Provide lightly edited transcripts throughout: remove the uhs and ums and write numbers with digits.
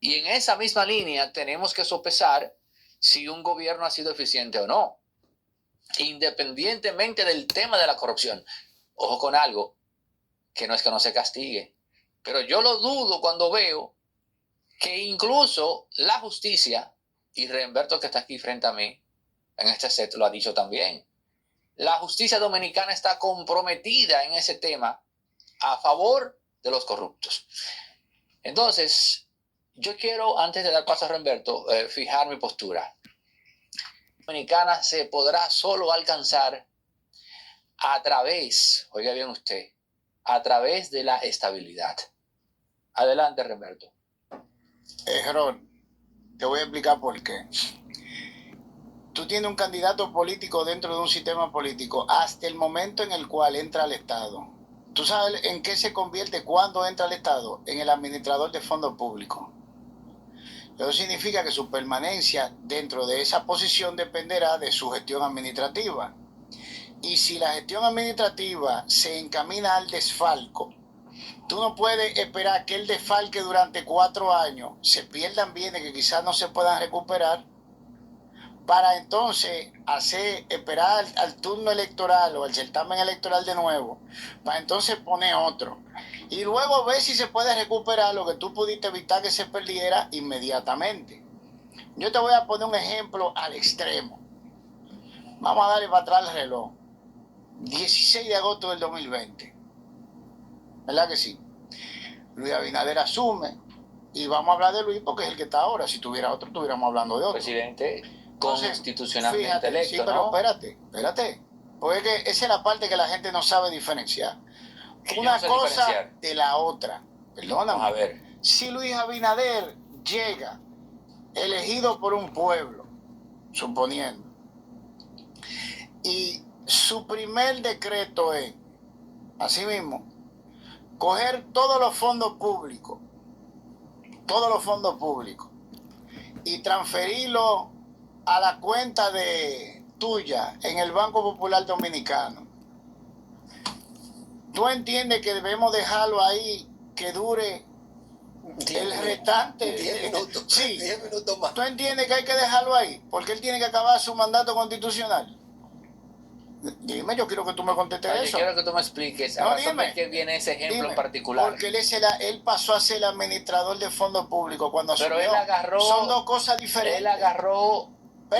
Y en esa misma línea tenemos que sopesar si un gobierno ha sido eficiente o no, independientemente del tema de la corrupción. Ojo con algo, que no es que no se castigue, pero yo lo dudo cuando veo que incluso la justicia, y Remberto que está aquí frente a mí, en este set lo ha dicho también, la justicia dominicana está comprometida en ese tema a favor de los corruptos. Entonces, yo quiero, antes de dar paso a Remberto, fijar mi postura. La dominicana se podrá solo alcanzar a través, oiga bien usted, a través de la estabilidad. Adelante, Remberto. Error. Te voy a explicar por qué. Tú tienes un candidato político dentro de un sistema político hasta el momento en el cual entra al Estado. ¿Tú sabes en qué se convierte cuando entra al Estado? En el administrador de fondos públicos. Eso significa que su permanencia dentro de esa posición dependerá de su gestión administrativa. Y si la gestión administrativa se encamina al desfalco, tú no puedes esperar que el desfalque durante 4 años se pierdan bienes que quizás no se puedan recuperar para entonces esperar al turno electoral o al certamen electoral de nuevo, para entonces poner otro. Y luego ver si se puede recuperar lo que tú pudiste evitar que se perdiera inmediatamente. Yo te voy a poner un ejemplo al extremo. Vamos a darle para atrás el reloj. 16 de agosto del 2020. ¿Verdad que sí? Luis Abinader asume, y vamos a hablar de Luis porque es el que está ahora. Si tuviera otro, estuviéramos hablando de otro. Presidente constitucionalmente fíjate, electo, sí, pero ¿no? Espérate. Porque esa es la parte que la gente no sabe diferenciar. Una cosa de la otra. Perdóname. Vamos a ver. Si Luis Abinader llega elegido por un pueblo, suponiendo, y su primer decreto es, así mismo, coger todos los fondos públicos, y transferirlo a la cuenta tuya en el Banco Popular Dominicano. ¿Tú entiendes que debemos dejarlo ahí que dure el restante? 10 minutos. Sí. 10 minutos más. ¿Tú entiendes que hay que dejarlo ahí? Porque él tiene que acabar su mandato constitucional. Dime, yo quiero que tú me contestes eso. Yo quiero que tú me expliques a razón de qué viene ese ejemplo en particular. Porque él pasó a ser el administrador de fondos públicos cuando asumió. Pero él agarró... Son dos cosas diferentes. Él agarró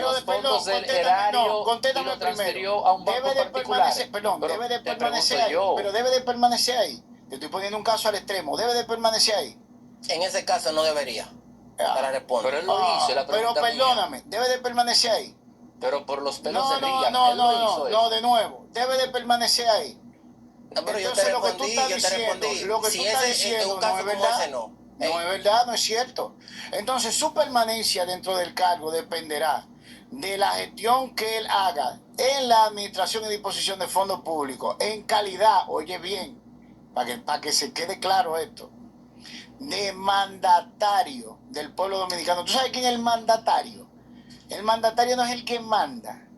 los fondos del erario y lo transfirió a un banco particular. Debe de permanecer ahí. Pero debe de permanecer ahí. Te estoy poniendo un caso al extremo. Debe de permanecer ahí. En ese caso no debería. Para responder. Pero él lo hizo. Pero perdóname, debe de permanecer ahí. Pero por los pelos de Rilla. No, de nuevo. Debe de permanecer ahí. No, pero entonces, yo te respondí. Lo que tú estás diciendo no es verdad. No es verdad, no es cierto. Entonces su permanencia dentro del cargo dependerá de la gestión que él haga en la administración y disposición de fondos públicos, en calidad, oye bien, para que se quede claro esto, de mandatario del pueblo dominicano. ¿Tú sabes quién es el mandatario? El mandatario no es el que manda.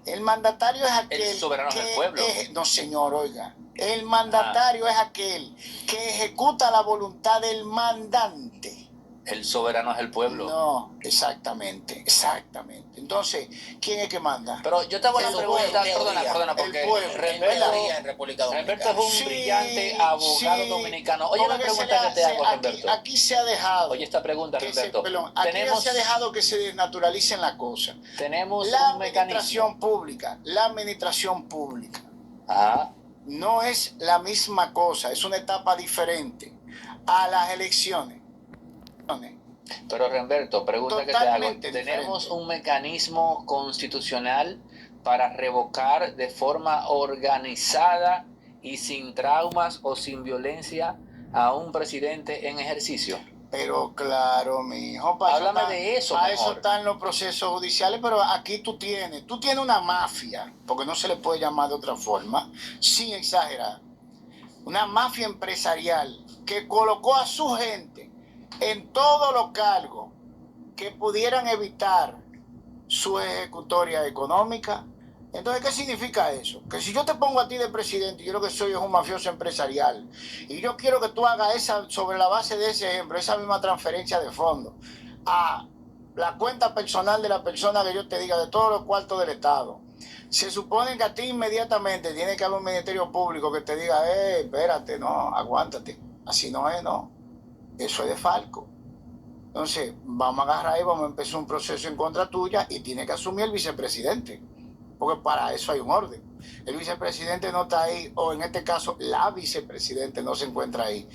El mandatario es aquel el soberano del pueblo. No, señor, oiga. El mandatario es aquel que ejecuta la voluntad del mandante. El soberano es el pueblo. No, exactamente. Entonces, ¿quién es que manda? Pero yo te hago una pregunta, perdona, porque Remberto es un brillante abogado dominicano. Oye, la pregunta que te hago, Remberto. Aquí se ha dejado. Oye, esta pregunta, Remberto. Aquí se ha dejado que se desnaturalicen las cosas. Tenemos la un mecanismo. La administración pública. Ah. No es la misma cosa, es una etapa diferente a las elecciones. Pero Remberto, pregunta que te hago. ¿Tenemos un mecanismo constitucional para revocar de forma organizada y sin traumas o sin violencia a un presidente en ejercicio? Pero claro, mijo, háblame de eso. Para eso están los procesos judiciales, pero aquí tú tienes una mafia, porque no se le puede llamar de otra forma, sin exagerar. Una mafia empresarial que colocó a su gente en todos los cargos que pudieran evitar su ejecutoria económica, Entonces, ¿qué significa eso? Que si yo te pongo a ti de presidente, yo lo que soy es un mafioso empresarial, y yo quiero que tú hagas sobre la base de ese ejemplo, esa misma transferencia de fondos a la cuenta personal de la persona que yo te diga, de todos los cuartos del Estado. Se supone que a ti inmediatamente tiene que haber un ministerio público que te diga, espérate, no, aguántate, así no es, no, eso es de Falco. Entonces, vamos a agarrar y vamos a empezar un proceso en contra tuya y tiene que asumir el vicepresidente, porque para eso hay un orden. El vicepresidente no está ahí, o en este caso, la vicepresidente no se encuentra ahí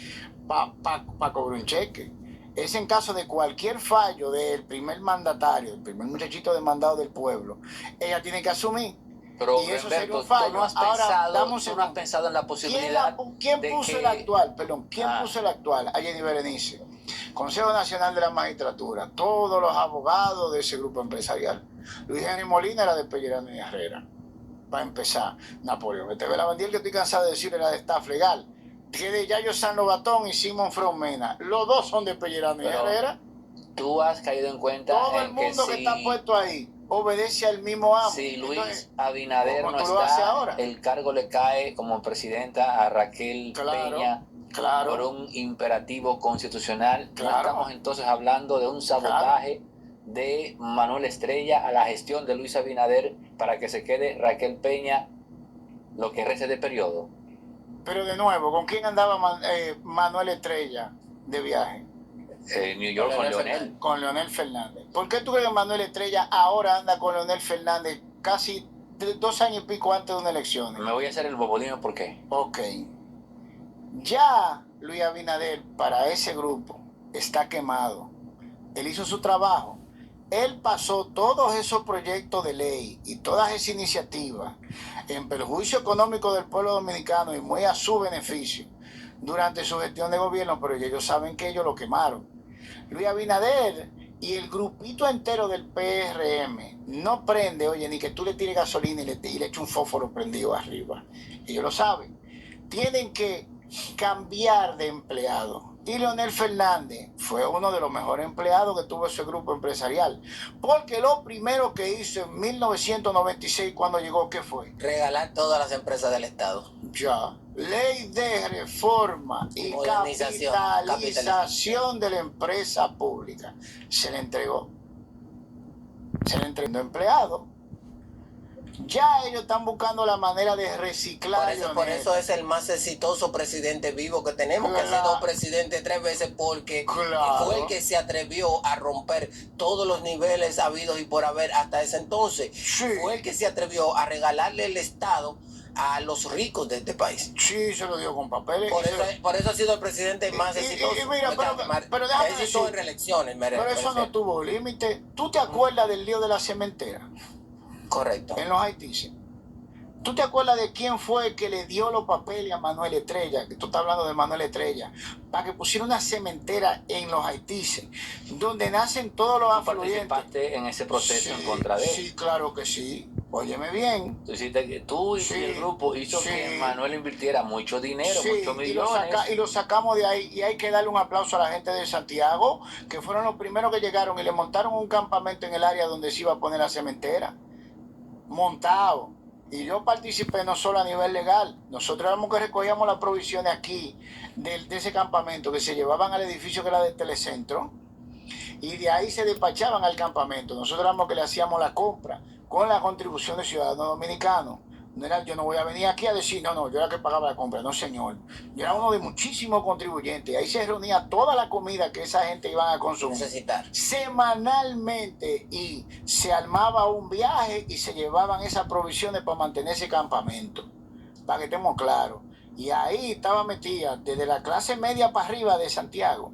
para cobrar un cheque. Es en caso de cualquier fallo del primer mandatario, el primer muchachito demandado del pueblo, ella tiene que asumir. Pero y eso Humberto, sería un fallo. tú no has pensado en la posibilidad. ¿Quién puso el actual? Perdón, ¿quién puso el actual? A Jenny Berenice. Consejo Nacional de la Magistratura, todos los abogados de ese grupo empresarial. Luis Henry Molina era de Pellerano y Herrera. Para empezar, Napoleón Betebel Lavandiel, que estoy cansado de decir, era de staff legal. Que de Yayo San Lobatón y Simón Fromena. Los dos son de Pellerano y Herrera. Tú has caído en cuenta. Todo el mundo que está puesto ahí obedece al mismo amo. Si Luis Abinader no está, ahora, el cargo le cae como presidenta a Raquel Peña. Claro. Por un imperativo constitucional. Claro. No estamos entonces hablando de un sabotaje de Manuel Estrella a la gestión de Luis Abinader para que se quede Raquel Peña lo que reste de periodo. Pero de nuevo, ¿con quién andaba Manuel Estrella de viaje? New York con Leonel. Con Leonel Fernández. ¿Por qué tú crees que Manuel Estrella ahora anda con Leonel Fernández casi 2 años y pico antes de una elección? Me voy a hacer el bobolino, ¿por qué? Ok. Ya Luis Abinader para ese grupo está quemado. Él hizo su trabajo. Él pasó todos esos proyectos de ley y todas esas iniciativas en perjuicio económico del pueblo dominicano y muy a su beneficio durante su gestión de gobierno, pero ellos saben que ellos lo quemaron. Luis Abinader y el grupito entero del PRM no prende, oye, ni que tú le tires gasolina y le eches un fósforo prendido arriba. Ellos lo saben. Tienen que cambiar de empleado. Y Leonel Fernández fue uno de los mejores empleados que tuvo ese grupo empresarial. Porque lo primero que hizo en 1996 cuando llegó, ¿qué fue? Regalar todas las empresas del Estado. Ya. Ley de reforma y capitalización de la empresa pública. Se le entregó. Se le entregó a empleado. Ya ellos están buscando la manera de reciclar. Por eso es el más exitoso presidente vivo que tenemos, que ha sido presidente 3 veces porque fue el que se atrevió a romper todos los niveles habidos y por haber hasta ese entonces. Sí. Fue el que se atrevió a regalarle el Estado a los ricos de este país. Sí, se lo dio con papeles. Por eso ha sido el presidente más exitoso. Mira, pero déjame decir, en reelecciones. Pero eso no tuvo límite. ¿Tú te acuerdas del lío de la cementera? Correcto. En los Haitises. ¿Tú te acuerdas de quién fue el que le dio los papeles a Manuel Estrella? Que tú estás hablando de Manuel Estrella. Para que pusiera una cementera en los Haitises, donde nacen todos los afluentes. ¿Participaste en ese proceso en contra de él? Sí, claro que sí. Óyeme bien. Tú y el grupo hizo que Manuel invirtiera mucho dinero, muchos millones. Y lo sacamos de ahí. Y hay que darle un aplauso a la gente de Santiago, que fueron los primeros que llegaron y le montaron un campamento en el área donde se iba a poner la cementera. Montado. Y yo participé no solo a nivel legal. Nosotros éramos que recogíamos las provisiones aquí de ese campamento que se llevaban al edificio que era del Telecentro y de ahí se despachaban al campamento. Nosotros éramos que le hacíamos la compra con la contribución de ciudadanos dominicanos. No era, yo no voy a venir aquí a decir, no, yo era que pagaba la compra. No, señor. Yo era uno de muchísimos contribuyentes. Ahí se reunía toda la comida que esa gente iba a consumir. Necesitar. Semanalmente. Y se armaba un viaje y se llevaban esas provisiones para mantener ese campamento. Para que estemos claros. Y ahí estaba metida, desde la clase media para arriba de Santiago.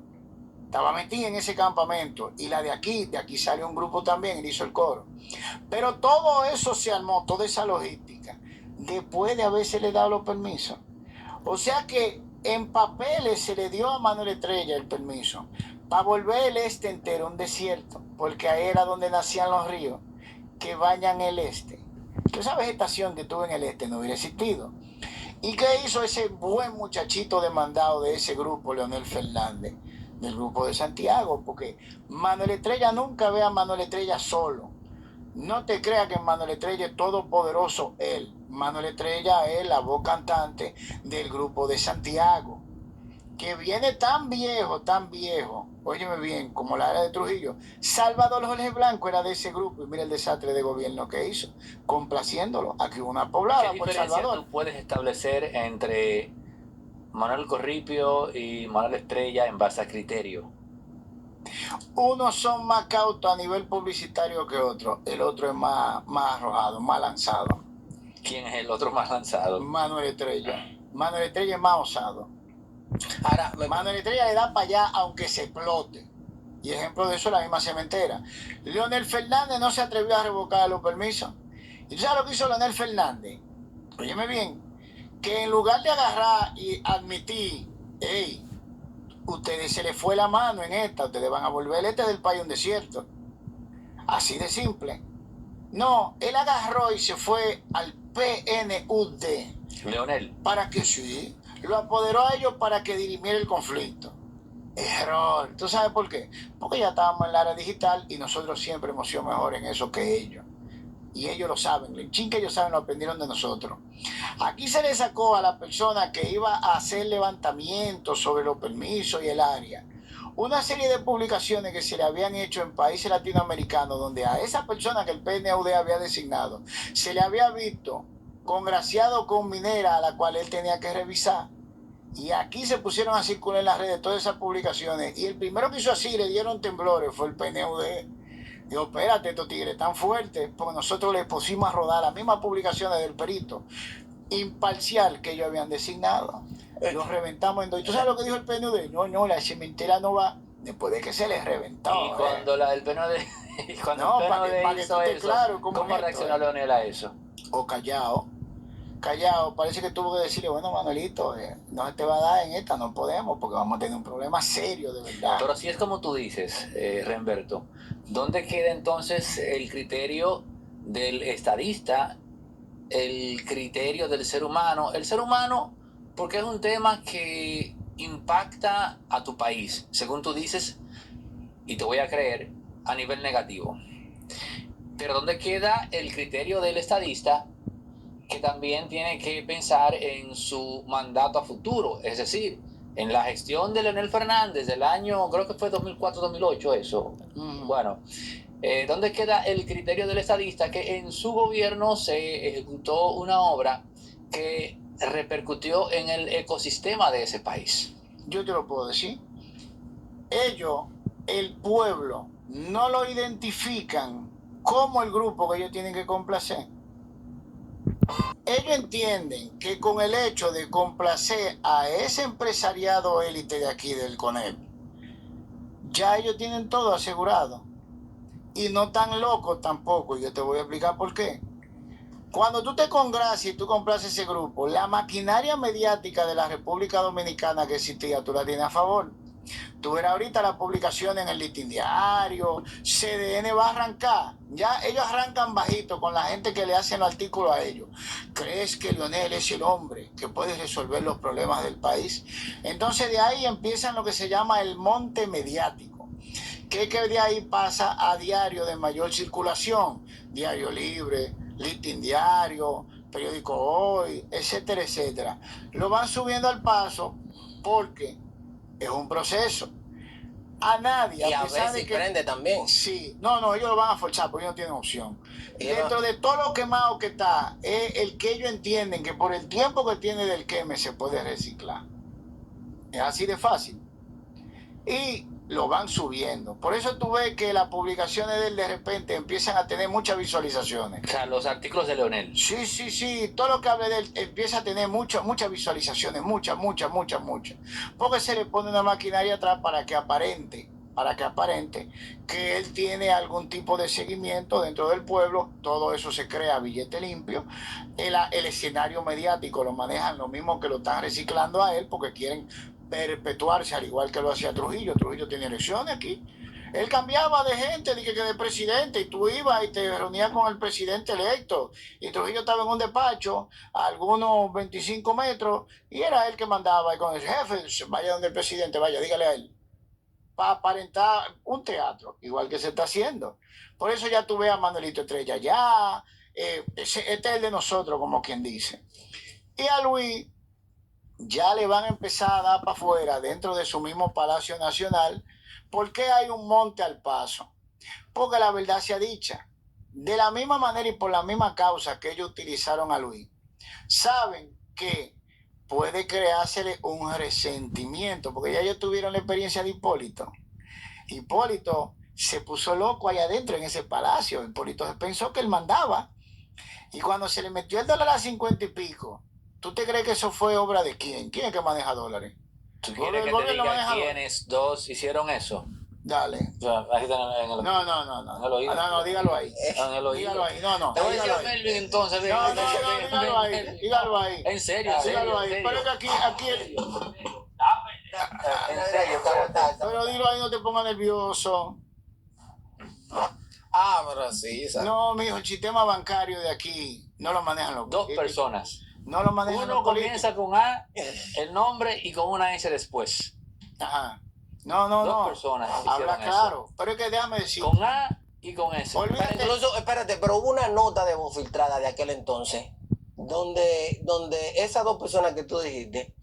Estaba metida en ese campamento. Y la de aquí salió un grupo también y hizo el coro. Pero todo eso se armó, toda esa logística, después de haberse le dado los permisos. O sea que en papeles se le dio a Manuel Estrella el permiso para volver el este entero un desierto, porque ahí era donde nacían los ríos que bañan el este. Esa vegetación que tuvo en el este no hubiera existido. ¿Y qué hizo ese buen muchachito demandado de ese grupo, Leonel Fernández, del grupo de Santiago? Porque Manuel Estrella nunca ve a Manuel Estrella solo. No te creas que Manuel Estrella es todopoderoso él. Manuel Estrella es la voz cantante del grupo de Santiago, que viene tan viejo, óyeme bien, como la era de Trujillo. Salvador Jorge Blanco era de ese grupo y mira el desastre de gobierno que hizo, complaciéndolo. Aquí hubo una poblada ¿Qué por diferencia Salvador. tú puedes establecer entre Manuel Corripio y Manuel Estrella en base a criterio? Unos son más cautos a nivel publicitario que otros, el otro es más arrojado, más lanzado. ¿Quién es el otro más lanzado? Manuel Estrella. Manuel Estrella es más osado. Ahora, Manuel Estrella le da para allá aunque se explote. Y ejemplo de eso es la misma cementera. Leonel Fernández no se atrevió a revocar los permisos. ¿Y tú sabes lo que hizo Leonel Fernández? Óyeme bien, que en lugar de agarrar y admitir, hey, ustedes se les fue la mano en esta, ustedes van a volver el este del país un desierto. Así de simple. No, él agarró y se fue al PNUD. Leonel. Para que sí, lo apoderó a ellos para que dirimiera el conflicto. Error. ¿Tú sabes por qué? Porque ya estábamos en la era digital y nosotros siempre hemos sido mejores en eso que ellos. Y ellos lo saben, el chin que ellos saben lo aprendieron de nosotros. Aquí se le sacó a la persona que iba a hacer levantamientos sobre los permisos y el área una serie de publicaciones que se le habían hecho en países latinoamericanos donde a esa persona que el PNUD había designado se le había visto congraciado con minera a la cual él tenía que revisar. Y aquí se pusieron a circular en las redes todas esas publicaciones. Y el primero que hizo así, le dieron temblores, fue el PNUD. Digo, espérate, estos tigres tan fuertes, porque nosotros les pusimos a rodar las mismas publicaciones del perito imparcial que ellos habían designado. Los reventamos en dos. ¿Y tú sabes lo que dijo el PNUD? No, la cementera no va después de que se les reventó. Y cuando el PNUD, cuando el PNUD hizo eso, claro, ¿cómo reaccionó Leonel a eso? O callado, parece que tuvo que decirle, bueno, Manuelito, no se te va a dar en esta, no podemos, porque vamos a tener un problema serio, de verdad. Pero si es como tú dices, Renberto, ¿dónde queda entonces el criterio del estadista, el criterio del ser humano? El ser humano, porque es un tema que impacta a tu país, según tú dices, y te voy a creer, a nivel negativo. Pero ¿dónde queda el criterio del estadista, que también tiene que pensar en su mandato a futuro? Es decir, en la gestión de Leonel Fernández del año, creo que fue 2004-2008 eso. Bueno, ¿dónde queda el criterio del estadista que en su gobierno se ejecutó una obra que repercutió en el ecosistema de ese país? Yo te lo puedo decir. Ellos, el pueblo, no lo identifican como el grupo que ellos tienen que complacer. Ellos entienden que con el hecho de complacer a ese empresariado élite de aquí del CONEP, ya ellos tienen todo asegurado. Y no tan locos tampoco, y yo te voy a explicar por qué. Cuando tú te congracias y tú complaces ese grupo, la maquinaria mediática de la República Dominicana que existía, tú la tienes a favor. Tú verás ahorita la publicación en el Listín Diario, CDN va a arrancar. Ya ellos arrancan bajito con la gente que le hacen los artículos a ellos. ¿Crees que Leonel es el hombre que puede resolver los problemas del país? Entonces de ahí empiezan lo que se llama el monte mediático. Que de ahí pasa a diario de mayor circulación. Diario Libre, Listín Diario, Periódico Hoy, etcétera, etcétera. Lo van subiendo al paso porque es un proceso. A nadie, y a pesar de que prende también. Sí, no, ellos lo van a forzar porque ellos no tienen opción. Y dentro de todo lo quemado que está, es el que ellos entienden que por el tiempo que tiene del queme se puede reciclar. Es así de fácil. Y lo van subiendo. Por eso tú ves que las publicaciones de él de repente empiezan a tener muchas visualizaciones. O sea, los artículos de Leonel. Sí. Todo lo que hable de él empieza a tener muchas visualizaciones. Muchas. Porque se le pone una maquinaria atrás para que aparente que él tiene algún tipo de seguimiento dentro del pueblo. Todo eso se crea a billete limpio. El escenario mediático lo manejan lo mismo que lo están reciclando a él porque quieren perpetuarse al igual que lo hacía Trujillo. Trujillo tiene elecciones aquí. Él cambiaba de gente, de presidente, y tú ibas y te reunías con el presidente electo. Y Trujillo estaba en un despacho a algunos 25 metros y era él que mandaba. Y con el jefe, vaya donde el presidente, vaya, dígale a él. aparentar un teatro, igual que se está haciendo. Por eso ya tú ves a Manuelito Estrella ya, este es el de nosotros, como quien dice. Y a Luis ya le van a empezar a dar para afuera dentro de su mismo Palacio Nacional, porque hay un monte al paso. Porque la verdad sea dicha, de la misma manera y por la misma causa que ellos utilizaron a Luis, saben que puede creársele un resentimiento, porque ya ellos tuvieron la experiencia de Hipólito. Hipólito se puso loco allá adentro en ese palacio. Hipólito pensó que él mandaba. Y cuando se le metió el dólar a 50 y pico, ¿tú te crees que eso fue obra de quién? ¿Quién es que maneja dólares? ¿Tú quieres que te diga quiénes dos hicieron eso? Dale. O sea, ahí está en el, No, en el oído. no, dígalo ahí. En el oído. Dígalo ahí, no. Te voy a decir a Melvin entonces. No, dígalo ahí, dígalo ahí. En serio, dígalo ahí. Pero es que aquí en serio, pero dilo ahí, no te pongas nervioso. Pero sí. No, mijo, el sistema bancario de aquí no lo manejan los dos personas. No lo manejan Uno los comienza con A, el nombre, y con una S después. Ajá. No. Dos personas. Habla claro. Eso. Pero es que déjame decir. Con A y con S. Incluso, espérate, pero hubo una nota de voz filtrada de aquel entonces, donde esas dos personas que tú dijiste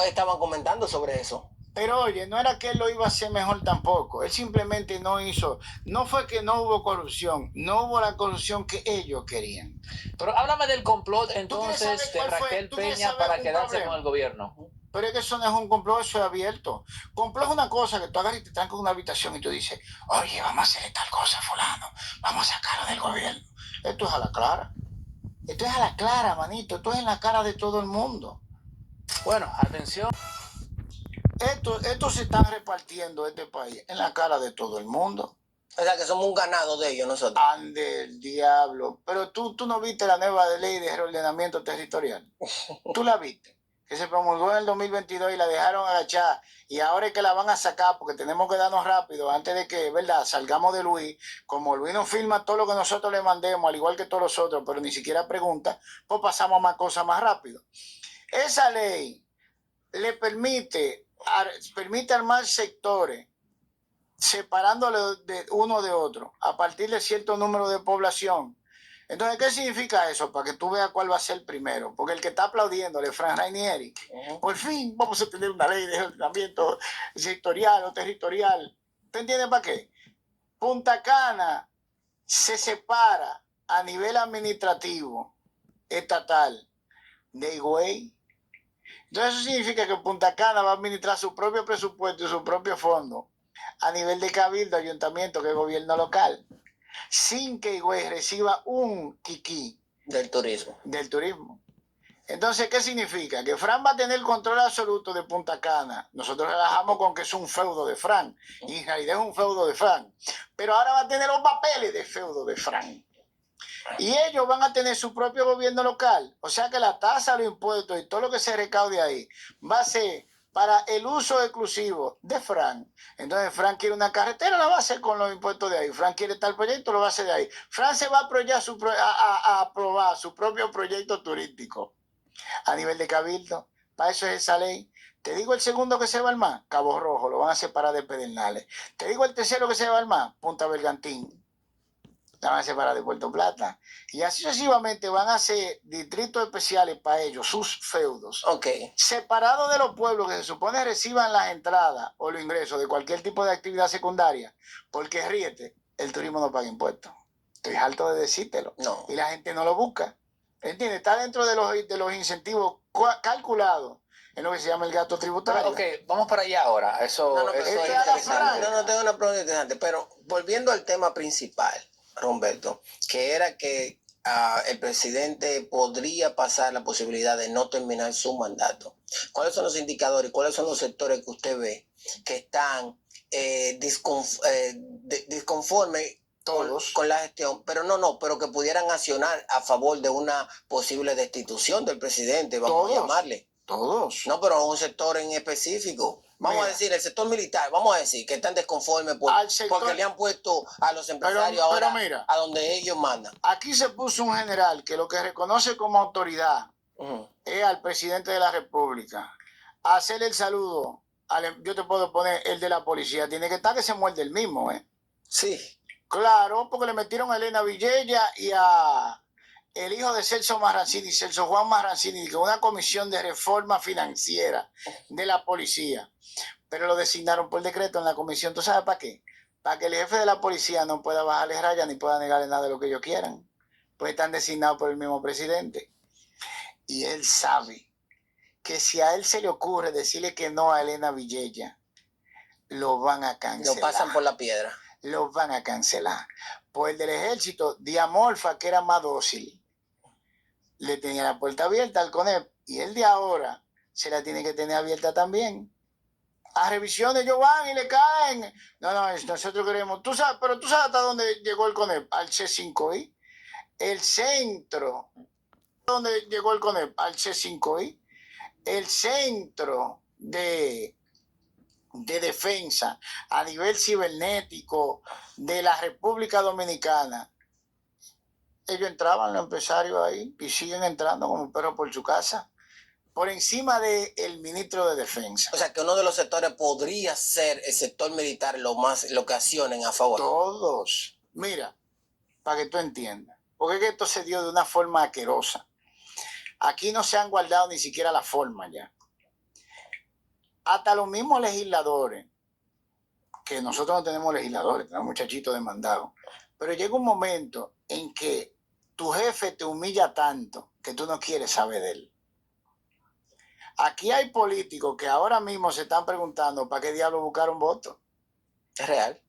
estaban comentando sobre eso. Pero oye, no era que él lo iba a hacer mejor tampoco. Él simplemente no hizo. No fue que no hubo corrupción. No hubo la corrupción que ellos querían. Pero háblame del complot entonces de Raquel Peña para quedarse con el gobierno. Pero es que eso no es un complot, eso es abierto. Complot es una cosa que tú agarras y te trancas en una habitación y tú dices, oye, vamos a hacerle tal cosa a fulano. Vamos a sacarlo del gobierno. Esto es a la clara. Esto es a la clara, manito. Esto es en la cara de todo el mundo. Bueno, atención. Esto se está repartiendo este país en la cara de todo el mundo. O sea, que somos un ganado de ellos nosotros. Ande el diablo. Pero tú no viste la nueva ley de reordenamiento territorial. Tú la viste. Que se promulgó en el 2022 y la dejaron agachar. Y ahora es que la van a sacar porque tenemos que darnos rápido antes de que, ¿verdad?, salgamos de Luis. Como Luis nos firma todo lo que nosotros le mandemos, al igual que todos los otros, pero ni siquiera pregunta, pues pasamos a más cosas más rápido. Esa ley le permite armar sectores separándolo de uno de otro a partir de cierto número de población. Entonces, ¿qué significa eso? Para que tú veas cuál va a ser primero. Porque el que está aplaudiéndole, Frank Rainieri, por fin vamos a tener una ley de ordenamiento sectorial o territorial. ¿Tú entiendes para qué? Punta Cana se separa a nivel administrativo estatal de Higüey. Entonces eso significa que Punta Cana va a administrar su propio presupuesto y su propio fondo a nivel de cabildo, ayuntamiento, que es gobierno local, sin que Higüey reciba un quiquí del turismo. Entonces, ¿qué significa? Que Fran va a tener control absoluto de Punta Cana. Nosotros relajamos con que es un feudo de Fran, y en realidad es un feudo de Fran. Pero ahora va a tener los papeles de feudo de Fran. Y ellos van a tener su propio gobierno local. O sea que la tasa, los impuestos y todo lo que se recaude ahí va a ser para el uso exclusivo de Fran. Entonces, Fran quiere una carretera, la va a hacer con los impuestos de ahí. Fran quiere tal proyecto, lo va a hacer de ahí. Fran se va a aprobar su propio proyecto turístico a nivel de cabildo. Para eso es esa ley. Te digo el segundo que se va al mar, Cabo Rojo, lo van a separar de Pedernales. Te digo el tercero que se va al mar, Punta Bergantín. La van a separar de Puerto Plata. Y así sucesivamente van a hacer distritos especiales para ellos, sus feudos. Separados de los pueblos que se supone reciban las entradas o los ingresos de cualquier tipo de actividad secundaria. Porque ríete, el turismo no paga impuestos. Estoy harto de decírtelo. No. Y la gente no lo busca. ¿Entiendes? Está dentro de los incentivos calculados en lo que se llama el gasto tributario. Ok, vamos para allá ahora. Eso es interesante. No, tengo una pregunta interesante. Pero volviendo al tema principal, Romberto, que era que el presidente podría pasar la posibilidad de no terminar su mandato. ¿Cuáles son los indicadores, cuáles son los sectores que usted ve que están disconformes con la gestión, pero que pudieran accionar a favor de una posible destitución del presidente, vamos a llamarle? Todos. No, pero un sector en específico. Vamos a decir, el sector militar, vamos a decir que están desconformes porque le han puesto a los empresarios ahora mira, a donde ellos mandan. Aquí se puso un general que lo que reconoce como autoridad es al presidente de la República. Hacerle el saludo yo te puedo poner el de la policía, tiene que estar que se muerde el mismo, ¿eh? Sí. Claro, porque le metieron a Elena Villella y a el hijo de Celso Marrancini, Celso Juan Marrancini, que una comisión de reforma financiera de la policía. Pero lo designaron por decreto en la comisión. ¿Tú sabes para qué? Para que el jefe de la policía no pueda bajarle raya ni pueda negarle nada de lo que ellos quieran. Pues están designados por el mismo presidente. Y él sabe que si a él se le ocurre decirle que no a Elena Villella, lo van a cancelar. Lo pasan por la piedra. Los van a cancelar. Pues el del ejército, Diamorfa, que era más dócil, le tenía la puerta abierta al CONEP, y el de ahora se la tiene que tener abierta también. A revisiones ellos van y le caen. No, nosotros queremos. Tú sabes, pero tú sabes hasta dónde llegó el CONEP, al C5I. El centro. ¿Dónde llegó el CONEP? Al C5I. El centro de defensa a nivel cibernético de la República Dominicana. Ellos entraban, los empresarios ahí, y siguen entrando como perros por su casa, por encima del ministro de Defensa. O sea, que uno de los sectores podría ser el sector militar lo que accionen a favor. Todos. Mira, para que tú entiendas, porque es que esto se dio de una forma asquerosa. Aquí no se han guardado ni siquiera la forma ya. Hasta los mismos legisladores, que nosotros no tenemos legisladores, tenemos muchachitos demandados, pero llega un momento en que tu jefe te humilla tanto que tú no quieres saber de él. Aquí hay políticos que ahora mismo se están preguntando para qué diablos buscaron votos. Es real.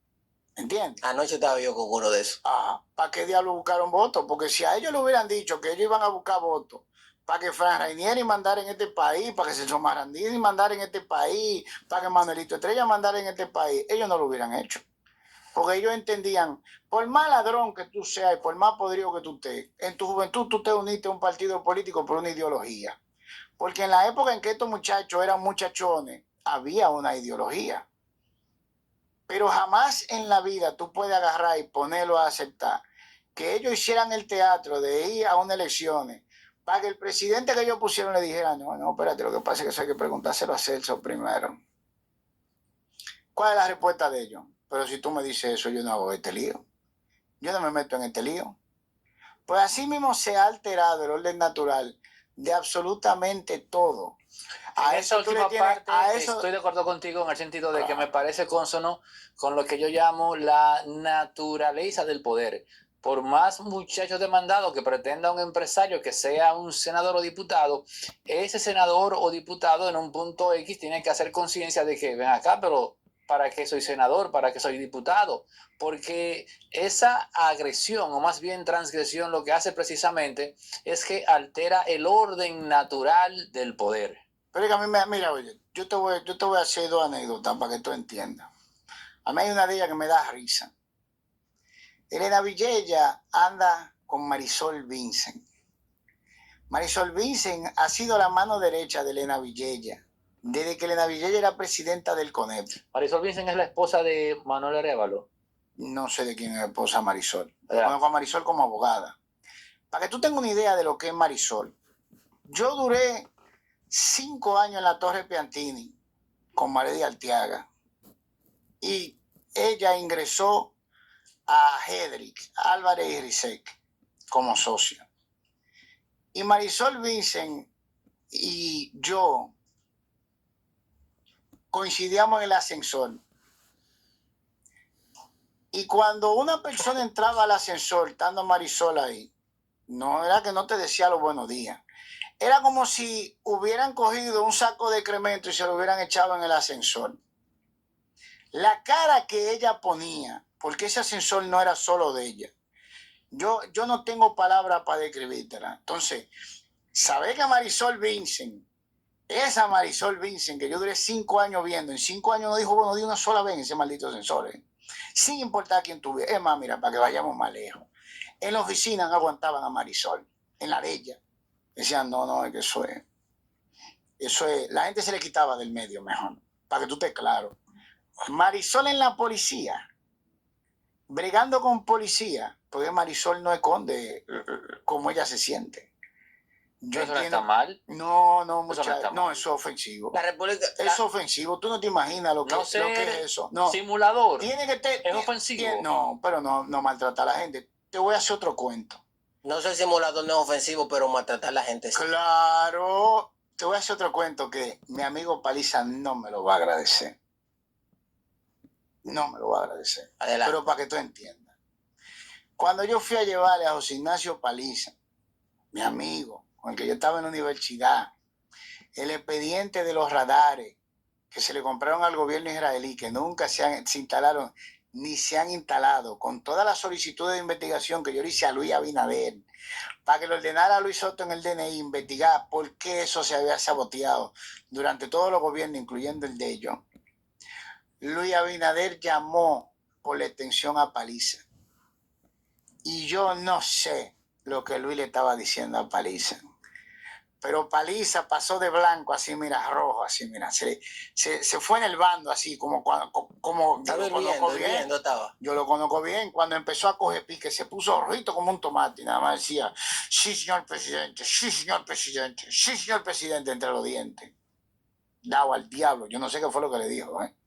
¿Entiendes? Anoche estaba yo con uno de esos. Ajá. ¿Para qué diablos buscaron votos? Porque si a ellos le hubieran dicho que ellos iban a buscar votos para que Fran Rainieri mandara en este país, para que Celso Marrandini mandara en este país, para que Manuelito Estrella mandara en este país, ellos no lo hubieran hecho. Porque ellos entendían, por más ladrón que tú seas y por más podrido que tú estés, en tu juventud tú te uniste a un partido político por una ideología. Porque en la época en que estos muchachos eran muchachones, había una ideología. Pero jamás en la vida tú puedes agarrar y ponerlo a aceptar que ellos hicieran el teatro de ir a unas elecciones para que el presidente que ellos pusieron le dijera, no, espérate, lo que pasa es que eso hay que preguntárselo a Celso primero. ¿Cuál es la respuesta de ellos? Pero si tú me dices eso, yo no hago este lío. Yo no me meto en este lío. Pues así mismo se ha alterado el orden natural de absolutamente todo. A esa última parte estoy de acuerdo contigo en el sentido de que me parece consono con lo que yo llamo la naturaleza del poder. Por más muchachos demandados que pretenda un empresario que sea un senador o diputado, ese senador o diputado en un punto X tiene que hacer conciencia de que ven acá, pero ¿para qué soy senador? ¿Para qué soy diputado? Porque esa agresión, o más bien transgresión, lo que hace precisamente es que altera el orden natural del poder. Pero es que a mí mira, oye, yo te voy a hacer dos anécdotas para que tú entiendas. A mí hay una de ellas que me da risa. Elena Villella anda con Marisol Vincent. Marisol Vincent ha sido la mano derecha de Elena Villella desde que Elena Villella era presidenta del CONEP. Marisol Vincent es la esposa de Manuel Arévalo. No sé de quién es la esposa Marisol. Conozco a Marisol como abogada. Para que tú tengas una idea de lo que es Marisol. Yo duré 5 años en la Torre Piantini con Maredy Arteaga. Y ella ingresó a Hedrick, Álvarez y Rizek como socio. Y Marisol Vincent y yo coincidíamos en el ascensor. Y cuando una persona entraba al ascensor, estando Marisol ahí, no era que no te decía los buenos días. Era como si hubieran cogido un saco de excremento y se lo hubieran echado en el ascensor. La cara que ella ponía, porque ese ascensor no era solo de ella. Yo no tengo palabras para describírtela. Entonces, saber que Marisol Vincent, esa Marisol Vincent que yo duré 5 años viendo, en 5 años no dijo buenos días una sola vez en ese maldito ascensor, sin importar quién tuviera. Es más, mira, para que vayamos más lejos. En la oficina no aguantaban a Marisol, en la de ella. Decían, no, es que eso es, la gente se le quitaba del medio mejor, para que tú estés claro. Marisol en la policía, bregando con policía, porque Marisol no esconde cómo ella se siente. Pero eso no está mal. No, Eso no muchachos. está No, mal. eso es ofensivo. La República... Es ofensivo. Tú no te imaginas lo que, No lo que es eso. No. Simulador. Tiene que Es ofensivo. No, pero no maltrata a la gente. Te voy a hacer otro cuento. No sé, simulador no es ofensivo, pero maltratar a la gente sí. Claro. Te voy a hacer otro cuento que mi amigo Paliza no me lo va a agradecer. No me lo va a agradecer. Adelante. Pero para que tú entiendas. Cuando yo fui a llevarle a José Ignacio Paliza, mi amigo, con el que yo estaba en la universidad, el expediente de los radares que se le compraron al gobierno israelí, que nunca se instalaron ni se han instalado, con todas las solicitudes de investigación que yo le hice a Luis Abinader, para que le ordenara a Luis Soto en el DNI investigar por qué eso se había saboteado durante todos los gobiernos, incluyendo el de ellos. Luis Abinader llamó por la extensión a Paliza. Y yo no sé lo que Luis le estaba diciendo a Paliza. Pero Paliza pasó de blanco, así, mira, rojo, así, mira. Se fue en el bando, así, como yo lo conozco bien. Yo lo conozco bien. Cuando empezó a coger pique, se puso rojito como un tomate y nada más decía, sí, señor presidente, sí, señor presidente, sí, señor presidente, entre los dientes. Dado al diablo. Yo no sé qué fue lo que le dijo,